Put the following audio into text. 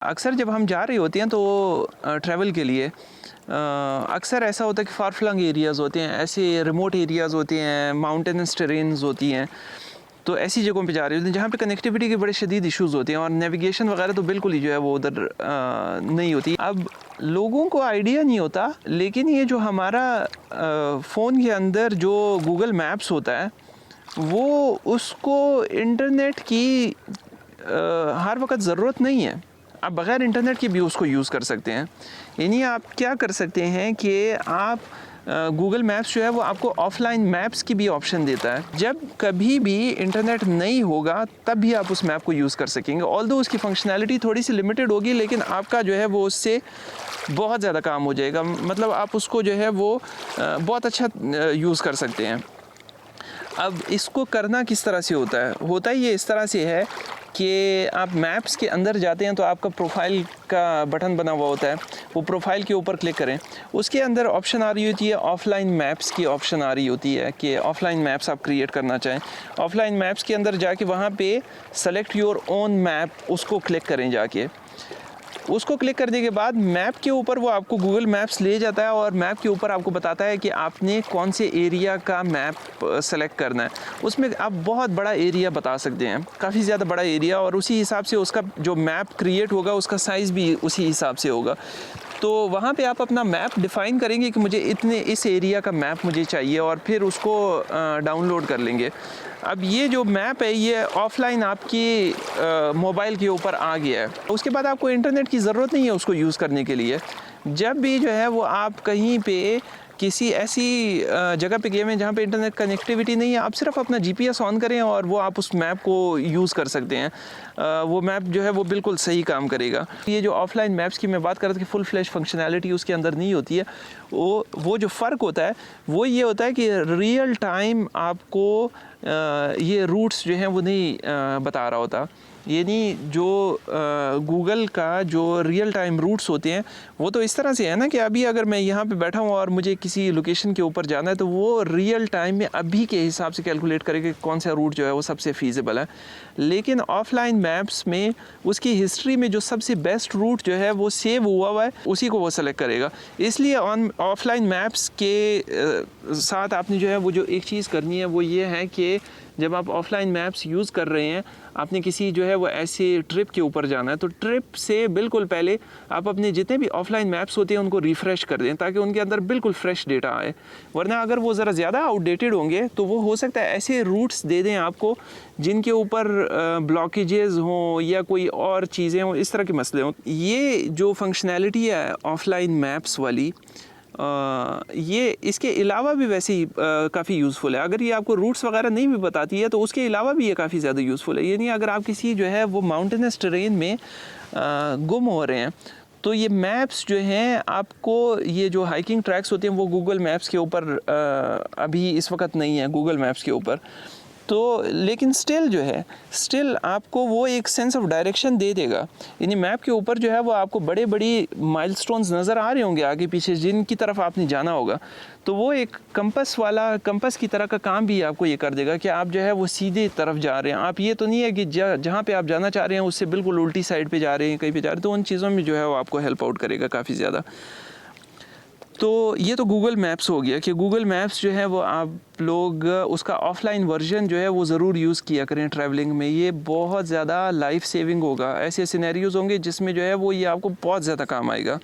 अक्सर जब हम जा रहे होते हैं तो ट्रैवल के लिए अक्सर ऐसा होता है कि फार फ्लंग एरियाज़ होते हैं, ऐसे रिमोट एरियाज़ होते हैं, माउंटेनस टेरेन्स होती हैं। तो ऐसी जगहों पे जा रहे होते हैं जहाँ पे कनेक्टिविटी के बड़े शदीद इश्यूज़ होते हैं और नेविगेशन वगैरह तो बिल्कुल ही जो है वो उधर नहीं होती। अब लोगों को आइडिया नहीं होता, लेकिन ये जो हमारा फ़ोन के अंदर जो गूगल मैप्स होता है वो उसको इंटरनेट की हर वक्त ज़रूरत नहीं है। आप बग़ैर इंटरनेट के भी उसको यूज़ कर सकते हैं। यानी आप क्या कर सकते हैं कि आप गूगल मैप्स जो है वो आपको ऑफ़लाइन मैप्स की भी ऑप्शन देता है। जब कभी भी इंटरनेट नहीं होगा तब भी आप उस मैप को यूज़ कर सकेंगे। ऑल्दो उसकी फ़ंक्शनैलिटी थोड़ी सी लिमिटेड होगी, लेकिन आपका जो है वो उससे बहुत ज़्यादा काम हो जाएगा। मतलब आप उसको जो है वो बहुत अच्छा यूज़ कर सकते हैं। अब इसको करना किस तरह से होता है? होता ही ये इस तरह से है कि आप मैप्स के अंदर जाते हैं तो आपका प्रोफाइल का बटन बना हुआ होता है, वो प्रोफाइल के ऊपर क्लिक करें। उसके अंदर ऑप्शन आ रही होती है, ऑफ़लाइन मैप्स की ऑप्शन आ रही होती है कि ऑफ़लाइन मैप्स आप क्रिएट करना चाहें। ऑफ़लाइन मैप्स के अंदर जाके वहाँ पे सेलेक्ट योर ओन मैप, उसको क्लिक करें जाके। उसको क्लिक करने के बाद मैप के ऊपर वो आपको गूगल मैप्स ले जाता है और मैप के ऊपर आपको बताता है कि आपने कौन से एरिया का मैप सेलेक्ट करना है। उसमें आप बहुत बड़ा एरिया बता सकते हैं, काफ़ी ज़्यादा बड़ा एरिया, और उसी हिसाब से उसका जो मैप क्रिएट होगा उसका साइज़ भी उसी हिसाब से होगा। तो वहाँ पे आप अपना मैप डिफ़ाइन करेंगे कि मुझे इस एरिया का मैप मुझे चाहिए और फिर उसको डाउनलोड कर लेंगे। अब ये जो मैप है ये ऑफ़लाइन आपकी मोबाइल के ऊपर आ गया है। उसके बाद आपको इंटरनेट की ज़रूरत नहीं है उसको यूज़ करने के लिए। जब भी जो है वो आप कहीं पे किसी ऐसी जगह पे गए हैं जहाँ पे इंटरनेट कनेक्टिविटी नहीं है, आप सिर्फ अपना जीपीएस ऑन करें और वो आप उस मैप को यूज़ कर सकते हैं। वो मैप जो है वो बिल्कुल सही काम करेगा। ये जो ऑफ़लाइन मैप्स की मैं बात कर रहा था कि फुल फ्लैश फंक्शनैलिटी उसके अंदर नहीं होती है, वो जो फ़र्क होता है वो ये होता है कि रियल टाइम आपको ये रूट्स जो हैं वो नहीं बता रहा होता। यानी जो गूगल का जो रियल टाइम रूट्स होते हैं वो तो इस तरह से है ना कि अभी अगर मैं यहाँ पे बैठा हूँ और मुझे किसी लोकेशन के ऊपर जाना है तो वो रियल टाइम में अभी के हिसाब से कैलकुलेट करेगा कि कौन सा रूट जो है वो सबसे फीजिबल है। लेकिन ऑफ़लाइन मैप्स में उसकी हिस्ट्री में जो सबसे बेस्ट रूट जो है वो सेव हुआ है, उसी को वो सेलेक्ट करेगा। इसलिए ऑफ़लाइन मैप्स के साथ आपने जो है वो जो एक चीज़ करनी है वो ये है कि जब आप ऑफ़लाइन मैप्स यूज़ कर रहे हैं, आपने किसी जो है वो ऐसे ट्रिप के ऊपर जाना है, तो ट्रिप से बिल्कुल पहले आप अपने जितने भी ऑफ़लाइन मैप्स होते हैं उनको रिफ़्रेश कर दें ताकि उनके अंदर बिल्कुल फ्रेश डेटा आए। वरना अगर वो ज़रा ज़्यादा आउटडेटेड होंगे तो वो हो सकता है ऐसे रूट्स दे दें आपको जिनके ऊपर ब्लॉकेजेस हों या कोई और चीज़ें हों, इस तरह के मसले हों। ये जो फंक्शनैलिटी है ऑफ़लाइन मैप्स वाली, ये इसके अलावा भी वैसे ही काफ़ी यूज़फुल है। अगर ये आपको रूट्स वगैरह नहीं भी बताती है तो उसके अलावा भी ये काफ़ी ज़्यादा यूज़फुल है। यानी अगर आप किसी जो है वो माउंटेनस टेरेन में गुम हो रहे हैं तो ये मैप्स जो हैं आपको, ये जो हाइकिंग ट्रैक्स होते हैं वो गूगल मैप्स के ऊपर अभी इस वक्त नहीं है गूगल मैप्स के ऊपर, तो लेकिन स्टिल आपको वो एक सेंस ऑफ डायरेक्शन दे देगा। यानी मैप के ऊपर जो है वो आपको बड़े बड़ी माइलस्टोन्स नज़र आ रहे होंगे आगे पीछे जिनकी तरफ आपने जाना होगा, तो वो एक कंपस की तरह का काम भी आपको ये कर देगा कि आप जो है वो सीधे तरफ जा रहे हैं। आप ये तो नहीं है कि जहाँ पे आप जाना चाह रहे हैं उससे बिल्कुल उल्टी साइड पे जा रहे हैं, कहीं पे जा रहे हैं, तो उन चीज़ों में जो है वो आपको हेल्प आउट करेगा काफ़ी ज़्यादा। तो ये तो गूगल मैप्स हो गया कि गूगल मैप्स जो है वो आप लोग उसका ऑफ़लाइन वर्जन जो है वो ज़रूर यूज़ किया करें ट्रैवलिंग में। ये बहुत ज़्यादा लाइफ सेविंग होगा। ऐसे सिनेरियोज़ होंगे जिसमें जो है वो ये आपको बहुत ज़्यादा काम आएगा।